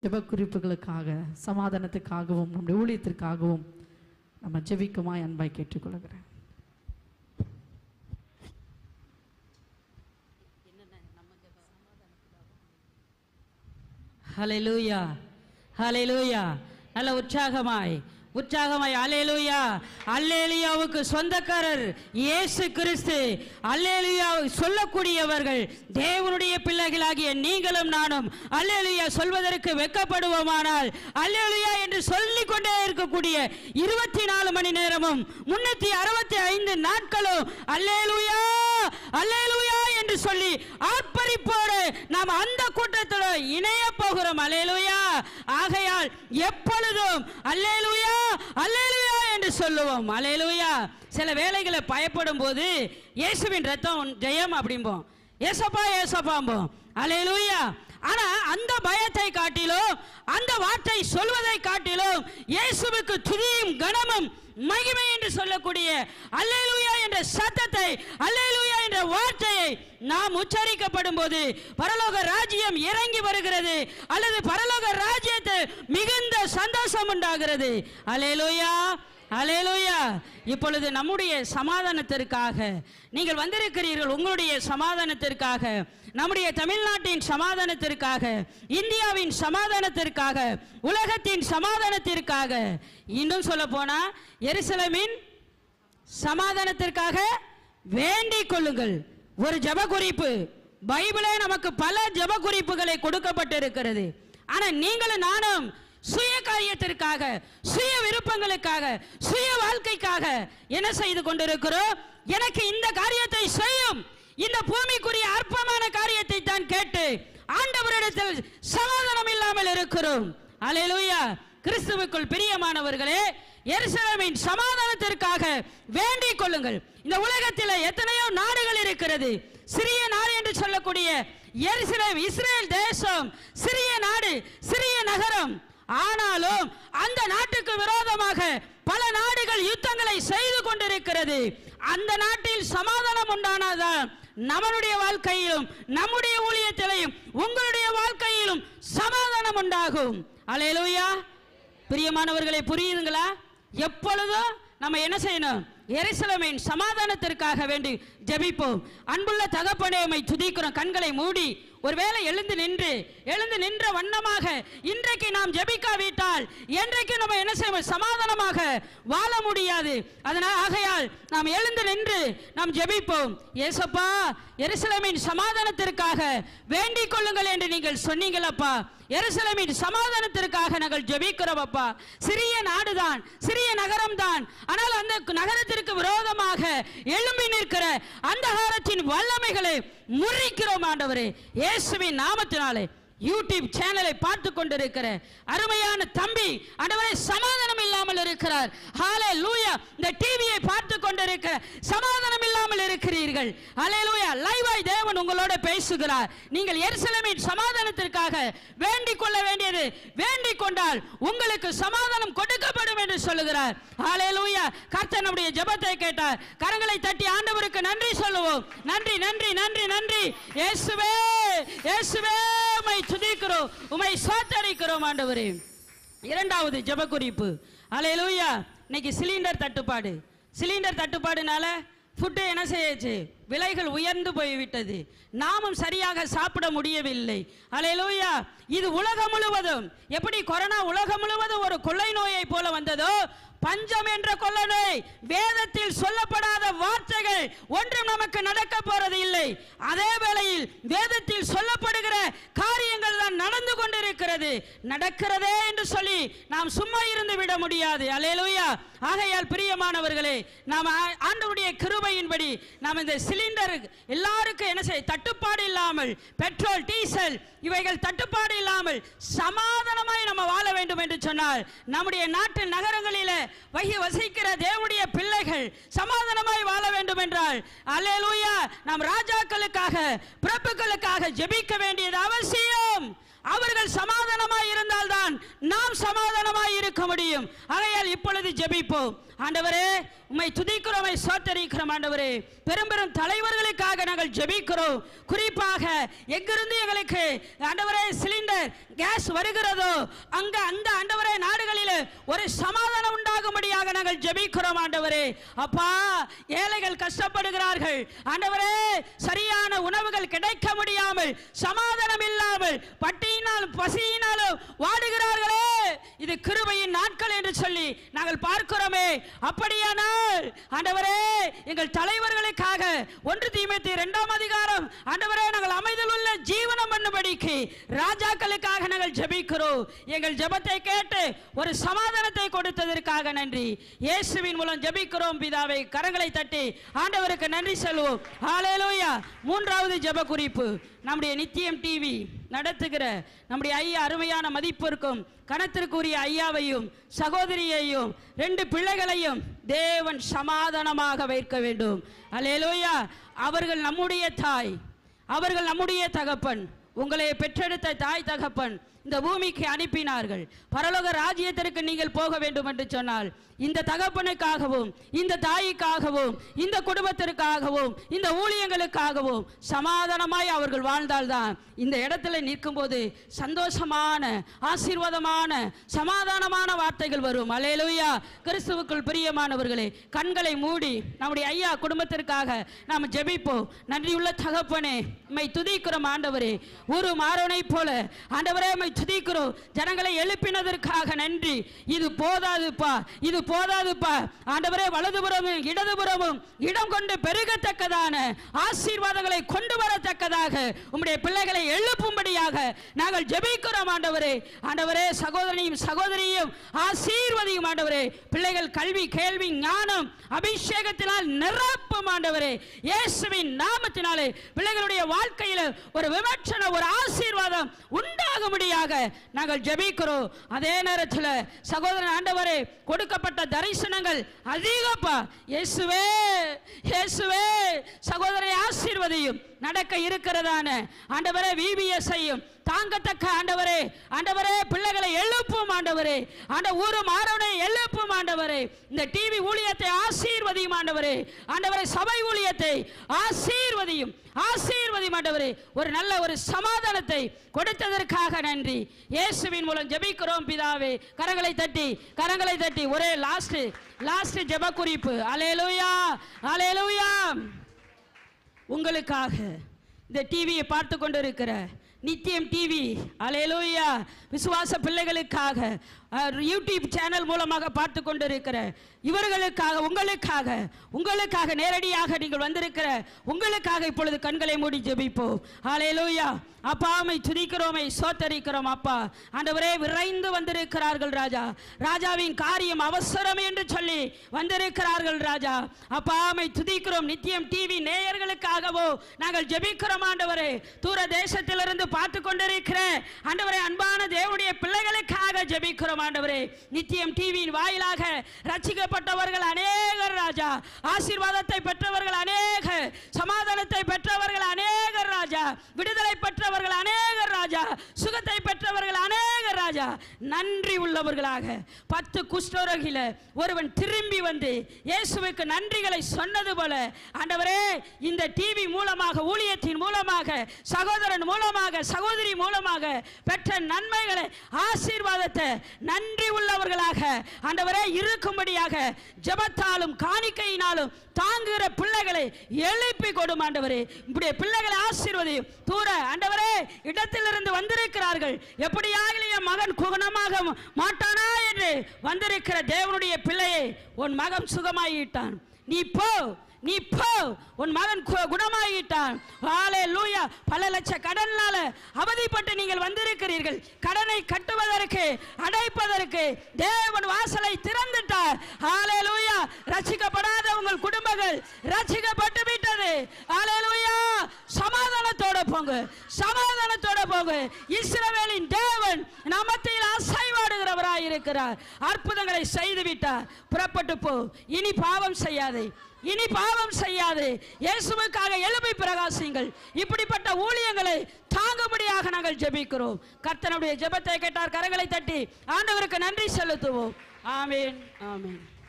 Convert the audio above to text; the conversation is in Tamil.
ஜெப குறிப்புகளுக்காக, சமாதானத்துக்காகவும், நம்முடைய ஊழியத்திற்காகவும் நம்ம ஜெபிக்குமாய் அன்பாய் கேட்டுக்கொள்கிறேன். ஹல்லேலூயா, ஹல்லேலூயா. நல்ல உற்சாகமாய் அல்லேலூயா. அல்லேலூயாவுக்கு சொந்தக்காரர் இயேசு கிறிஸ்து. அல்லேலூயா சொல்லக்கூடியவர்கள் தேவனுடைய பிள்ளைகளாகிய நீங்களும் நானும் அல்லேலூயா சொல்வதற்கு வெட்கப்படுவோமானால், அல்லேலூயா என்று சொல்லிக் கொண்டே இருக்கக்கூடிய 24 மணி நேரமும் 365 நாட்களும் அல்லேலூயா அல்லேலூயா என்று சொல்லி ஆர்ப்பரிப்போடு நாம் அந்த கூட்டத்தோடு இணைய போகிறோம். அல்லேலூயா. ஆகையால் எப்பொழுதும் அல்லேலூயா அல்லேலூயா என்று சொல்லுவோம். அல்லேலூயா. சில வேளைகளை பயப்படும் போது இயேசுவின் ரத்தம் ஜெயம் அப்படிம்போம், ஏசப்பா ஏசப்பாம்போம். அல்லேலூயா. ஆனா அந்த பயத்தை காட்டிலும், அந்த வார்த்தை சொல்வதை காட்டிலும் இயேசுவுக்கு துதியும் கனமும் மகிமை என்று சொல்லக்கூடிய அல்லேலூயா என்ற சத்தத்தை, அல்லேலூயா என்ற வார்த்தையை நாம் உச்சரிக்கப்படும் போது பரலோக ராஜ்யம் இறங்கி வருகிறது, அல்லது பரலோக ராஜ்யத்தில் மிகுந்த சந்தோஷம் உண்டாகிறது. அல்லேலூயா, அல்லேலூயா. இப்பொழுது நம்முடைய சமாதானத்திற்காக நீங்கள் வந்திருக்கிறீர்கள். உங்களுடைய சமாதானத்திற்காக, நம்முடைய தமிழ்நாட்டின் சமாதானத்திற்காக, இந்தியாவின் சமாதானத்திற்காக, உலகத்தின் சமாதானத்திற்காக, இன்னும் சொல்ல போனா எருசலேமின் சமாதானத்திற்காக வேண்டிக் கொள்ளுங்கள். ஒரு ஜெப குறிப்பு, பைபிளே நமக்கு பல ஜெப குறிப்புகளை கொடுக்கப்பட்டிருக்கிறது. ஆனா நீங்களும் நானும் சுய காரியத்திற்காக, சுய விருப்பங்களுக்காக, சுய வாழ்க்கைக்காக என்ன செய்து கொண்டிருக்கிறோம்? எனக்கு இந்த காரியத்தை செய்யும், இந்த பூமிக்குரிய அற்பமான காரியத்தை தான் கேட்டு ஆண்டவரிடத்தில் சமாதானம் இல்லாமல் இருக்கிறோம். அல்லேலூயா. கிறிஸ்துவுக்குள் பிரியமானவர்களே, எருசலேமின் சமாதானத்திற்காக வேண்டிக் கொள்ளுங்கள். இந்த உலகத்தில் எத்தனையோ நாடுகள் இருக்கிறது. சிறிய நாடு என்று சொல்லக்கூடிய எருசலேம், இஸ்ரேல் தேசம் சிறிய நாடு, சிறிய நகரம். ஆனாலும் அந்த நாட்டுக்கு விரோதமாக பல நாடுகள் யுத்தங்களை செய்து கொண்டிருக்கிறது. அந்த நாட்டில் சமாதானம் உண்டானாதான் நம்முடைய வாழ்க்கையிலும், நம்முடைய ஊழியத்திலையும், உங்களுடைய வாழ்க்கையிலும் சமாதானம் உண்டாகும். அல்லேலூயா. பிரியமானவர்களை, புரியுதுங்களா? எப்பொழுதும் நம்ம என்ன செய்யணும்? எருசலேமின் சமாதானத்திற்காக வேண்டி ஜெபிப்போம். அன்புள்ள தகப்பனே, உம்மை துதிக்கிறோம். கண்களை மூடி ஒருவேளை எழுந்து நின்ற வண்ணமாக இன்றைக்கு நாம் ஜெபிக்காவிட்டால் என்றைக்கு நம்ம என்ன செய்வோம்? சமாதானமாக வாழ முடியாது. அதனால் ஆகையால் நாம் எழுந்து நின்று நாம் ஜெபிப்போம். ஏசப்பா, எருசலேமின் சமாதானத்திற்காக வேண்டிக் கொள்ளுங்கள் என்று நீங்கள் சொன்னீங்களப்பா. எருசலேமின் சமாதானத்திற்காக நாங்கள் ஜெபிக்கிறோம் அப்பா. சிறிய நாடுதான், சிறிய நகரம் தான். ஆனால் அந்த நகரத்திற்கு விரோதமாக எழும்பி நிற்கிற அந்தகாரத்தின் வல்லமைகளை முறிக்கிறோம் ஆண்டவரே, இயேசுவின் நாமத்தினாலே. யூடியூப் சேனலை பார்த்து கொண்டிருக்கிற அருமையான தம்பி ஆண்டவரே சமாதானம் இல்லாமல் இருக்கிறார். ஹல்லேலூயா. இந்த டிவியை பார்த்து கொண்டிருக்கிற சமாதானம் இல்லாமல் இருக்கிறீர்கள். ஹல்லேலூயா. லைவாய் தேவன் உங்களோட பேசுகிறார். நீங்கள் எருசலேமின் சமாதானத்திற்காக வேண்டிக் கொள்ள வேண்டியது, வேண்டிக் கொண்டால் உங்களுக்கு சமாதானம் கொடுக்கப்படும் என்று சொல்லுகிறார். ஹல்லேலூயா. கர்த்தர் நம்முடைய ஜெபத்தை கேட்டார். கரங்களை தட்டி ஆண்டவருக்கு நன்றி சொல்லுவோம். நன்றி, நன்றி, நன்றி, நன்றி. இயேசுவே, இயேசுவே, உம்மை துதிக்கிறோம், உம்மை ஸ்தோத்திரிக்கிறோம் ஆண்டவரே. இரண்டாவது ஜெப குறிப்பு. அல்லேலூயா. இன்னைக்கு சிலிண்டர் தட்டுப்பாடு. சிலிண்டர் தட்டுப்பாடுனால ஃபுட்டு என்ன செய்யச்சு? விலைகள் உயர்ந்து போய்விட்டது. நாமும் சரியாக சாப்பிட முடியவில்லை. அல்லேலூயா. இது உலகம் முழுவதும், எப்படி கொரோனா உலகம் முழுவதும் ஒரு கொள்ளை நோயை போல வந்ததோ, பஞ்சம் என்ற கொள்ளை நோய், வேதத்தில் சொல்லப்படாத வார்த்தைகள் ஒன்றும் நமக்கு நடக்க போறது இல்லை. அதே வேளையில் வேதத்தில் சொல்லப்படுகிற காரியங்கள் தான் நடந்து கொண்டிருக்கிறது. நடக்கிறதே என்று சொல்லி நாம் சும்மா இருந்து விட முடியாது. அல்லேலூயா. ஆகையால் பிரியமானவர்களே, நாம் ஆண்டவருடைய கிருபையின்படி நாம் இந்த சிலிண்டர் எல்லாருக்கும் என்ன செய்ய, தட்டுப்பாடு இல்லாமல், பெட்ரோல் டீசல் இவைகள் தட்டுப்பாடு இல்லாமல் சமாதானமாய் நம்ம வாழ வேண்டும் என்று சொன்னால், நம்முடைய நாட்டு நகரங்களிலே வசிக்கிற தேவனுடைய பிள்ளைகள் சமாதானமாய் வாழ வேண்டும் என்றால், அல்லேலூயா, நாம் ராஜாக்களுக்காக, பிரபுக்களுக்காக ஜெபிக்க வேண்டியது அவசியம். அவர்கள் சமாதானமாய் இருந்தால்தான் நாம் சமாதானமாய் இருக்க முடியும். முடியும். ஆகையால் இப்பொழுது ஜெபிப்போம். ஆண்டவரே, உம்மை துதிக்கிறோம், உம்மை ஸ்தோத்திரிக்கிறோம். ஆண்டவரே, பெரும் பெரும் தலைவர்களுக்காக நாங்கள் ஜெபிக்கிறோம். குறிப்பாக எங்கிருந்து எங்களுக்கு ஆண்டவரே சிலிண்டர் கேஸ் வருகிறதோ அங்க அந்த ஆண்டவரே நாடுகளில் ஒரு சமாதானம் உண்டாகும்படியாக நாங்கள் ஜெபிக்கிறோம். ஆண்டவரே அப்பா, ஏழைகள் கஷ்டப்படுகிறார்கள். ஆண்டவரே, சரியான உணவுகள் கிடைக்க முடியாமல், சமாதானம் இல்லாமல், பட்டியினாலும் பசியினாலும் வாடுகிறார்களே. இது கிருபையின் நாட்கள் என்று சொல்லி நாங்கள் பார்க்கிறோமே. அப்படியானால் ஆண்டவரே, எங்கள் தலைவர்களுக்காக 1 தீமோத்தேயு 2ஆம் அதிகாரம் ஆண்டவரே நாங்கள் அமைதல் உள்ள ஜீவனம் பண்ணும்படிக்கு ராஜாக்களுக்காக நாங்கள் ஜெபிக்கிறோம். எங்கள் ஜெபத்தை கேட்டு ஒரு சமாதானத்தை கொடுத்ததற்காக நன்றி. இயேசுவின் மூலம் ஜெபிக்கிறோம் பிதாவே. கரங்களை தட்டி ஆண்டவருக்கு நன்றி சொல்வோம். ஹல்லேலூயா. 3வது ஜெப குறிப்பு, நம்முடைய நித்தியம் டிவி நடத்துகிற நம்முடைய ஐயா, அருமையான மதிப்பிற்கும் கணத்திற்குரிய ஐயாவையும் சகோதரியையும் 2 பிள்ளைகளையும் தேவன் சமாதானமாக வைக்க வேண்டும். அல்லேலூயா. அவர்கள் நம்முடைய தாய், அவர்கள் நம்முடைய தகப்பன். உங்களை பெற்றெடுத்த தாய் தகப்பன் இந்த பூமிக்கு அனுப்பினார்கள். பரலோக ராஜ்யத்திற்கு நீங்கள் போக வேண்டும் என்று சொன்னால் இந்த தகப்பனுக்காகவும் இந்த தாய்க்காகவும் இந்த குடும்பத்திற்காகவும் இந்த ஊழியங்களுக்காகவும் சமாதானமாய் அவர்கள் வாழ்ந்தால்தான் இந்த இடத்துல நிற்கும் போது சந்தோஷமான, ஆசீர்வாதமான, சமாதானமான வார்த்தைகள் வரும். அல்லேலூயா. கிறிஸ்துவுக்குள் பிரியமானவர்களே, கண்களை மூடி நம்முடைய ஐயா குடும்பத்திற்காக நாம் ஜெபிப்போம். நன்றியுள்ள தகப்பனே, உம்மை துதிக்கிறோம். ஆண்டவரே, ஒரு மாறனை போல ஆண்டவரே உம்மை துதிக்கிறோம். ஜனங்களை எழுப்பினதற்காக நன்றி. இது போதாதுப்பா, இது போதாதுப்பா. ஆண்டவரே, வலதுபுறமும் இடதுபுறமும் இடம் கொண்டு பெருகத்தக்கதான ஆசீர்வாதங்களை கொண்டு வரத்தக்கதாக உம்முடைய பிள்ளைகளை எழுப்பும்படியாக நாங்கள் ஜெபிக்கிறோம். ஆண்டவரே, ஆண்டவரே, சகோதரனையும் சகோதரியையும் ஆசீர்வதியும். ஆண்டவரே, பிள்ளைகள் கல்வி, கேள்வி, ஞானம், அபிஷேகத்தினால் நிரப்பும். ஆண்டவரே, இயேசுவின் நாமத்தினாலே பிள்ளைகளுடைய வாழ்க்கையில் ஒரு விமர்சனம், ஒரு ஆசீர்வாதம் உண்டாகும்படியாக நாங்கள் ஜெபிக்கிறோம். அதே நேரத்தில் சகோதரன் ஆண்டவரே, கொடுக்கப்பட்ட தரிசனங்கள் அதிகப்பா. இயேசுவே, இயேசுவே, சகோதரரை ஆசீர்வதியும். நடக்க இருக்கிறதான ஆண்டவரே VBS-ஐயும் தாங்கத்தக்க ஆண்டவரே, ஆண்டவரே பிள்ளைகளை எழுப்பும். ஆண்டவரே, ஊரு மாறவனை எழுப்பும். ஆண்டவரே, இந்த டிவி ஊழியத்தை ஆசீர்வதியும். ஆண்டவரே, ஆண்டவரே, சபை ஊழியத்தை ஆசீர்வதியும், ஆசீர்வதியும். ஆண்டவரே, ஒரு நல்ல ஒரு சமாதானத்தை கொடுத்ததற்காக நன்றி. இயேசுவின் மூலம் ஜெபிக்கிறோம் பிதாவே. கரங்களை தட்டி, கரங்களை தட்டி ஒரே லாஸ்ட் ஜெப குறிப்பு. அல்லேலூயா, அல்லேலூயா. உங்களுக்காக இந்த டிவியை பார்த்து கொண்டிருக்கிற நித்தியம் டிவி, அல்லேலூயா, விசுவாச பிள்ளைகளுக்காக யூடியூப் சேனல் மூலமாக பார்த்து கொண்டிருக்கிற இவர்களுக்காக, உங்களுக்காக நேரடியாக நீங்கள் வந்திருக்கிற உங்களுக்காக இப்பொழுது கண்களை மூடி ஜெபிப்போம். அல்லேலூயா. அப்பா, உம்மை துதிக்கிறோம், ஸ்தோத்திரிக்கிறோம். அப்பா, ஆண்டவரே, விரைந்து வந்திருக்கிறார்கள் ராஜா. ராஜாவின் காரியம் அவசரம் என்று சொல்லி வந்திருக்கிறார்கள் ராஜா. அப்பா, உம்மை துதிக்கிறோம். நித்தியம் டிவி நேயர்களுக்காகவோ நாங்கள் ஜெபிக்கிறோம். ஆண்டவரே, தூர தேசத்திலிருந்து பார்த்து கொண்டிருக்கிற ஆண்டவரே அன்பான தேவனுடைய பிள்ளைகளுக்காக ஜெபிக்கிறோம். ஆண்டவரே, நித்தியம் டிவியின் வாயிலாக ரட்சிக்கப்பட்டவர்கள் அநேகர் ராஜா, ஆசீர்வாதத்தை பெற்றவர்கள் அநேகர், சமாதானத்தை பெற்றவர்கள் அநேகர் ராஜா, விடுதலை பெற்றவர்கள் அநேகர் ராஜா, சுகத்தை பெற்றவர்கள் அநேகர் ராஜா. நன்றி உள்ளவர்களாக 10 குஷ்டரோகில ஒருவன் திரும்பி வந்து இயேசுவுக்கு நன்றிகளை சொன்னது போல ஆண்டவரே, இந்த டிவி மூலமாக, ஊழியத்தின் மூலமாக, சகோதரன் மூலமாக, சகோதரி மூலமாக பெற்ற நன்மைகளை, ஆசீர்வாதத்தை நன்றி உள்ளவர்களாக ஆண்டவரே இருக்கும்படியாக ஜெபத்தாலும் காணிக்கையினாலும் தாங்குகிற பிள்ளைகளை எழுப்பி கொடும். ஆண்டவரே, இப்படி பிள்ளைகளை ஆசீர்வதியும். தூர ஆண்டவரே இடத்திலிருந்து வந்திருக்கிறார்கள். எப்படியாக என் மகன் குணமாக மாட்டானா என்று வந்திருக்கிற தேவனுடைய பிள்ளையை உன் மகன் சுகமாயிட்டான். நீ போ, உன் மகன் குணமாகிட்டான். ஹல்லேலூயா. பல லட்ச கடனால அவதிப்பட்டு நீங்கள் வந்திருக்கிறீர்கள். கடனை கட்டுவதற்கு, அடைப்பதற்கு தேவன் வாசலை திறந்துட்டார். ஹல்லேலூயா. ரட்சிக்கப்படாத உங்கள் குடும்பங்கள் ரட்சிக்கப்பட்டு விட்டது. ஹல்லேலூயா. சமாதானத்தோட போங்க, சமாதானத்தோட போங்க. இஸ்ரவேலின் தேவன் நமத்தில் அசைவாடுகிறவராய் இருக்கிறார். அற்புதங்களை செய்து விட்டார். புறப்பட்டு போ. இனி பாவம் செய்யாதே, இனி பாவம் செய்யாது. இயேசுவுக்காக எழுப்பி பிரகாசிங்கள். இப்படிப்பட்ட ஊழியங்களை தாங்கும்படியாக நாங்கள் ஜெபிக்கிறோம். கர்த்தருடைய ஜெபத்தை கேட்டார். கரங்களை தட்டி ஆண்டவருக்கு நன்றி செலுத்துவோம். ஆமென் ஆமென்.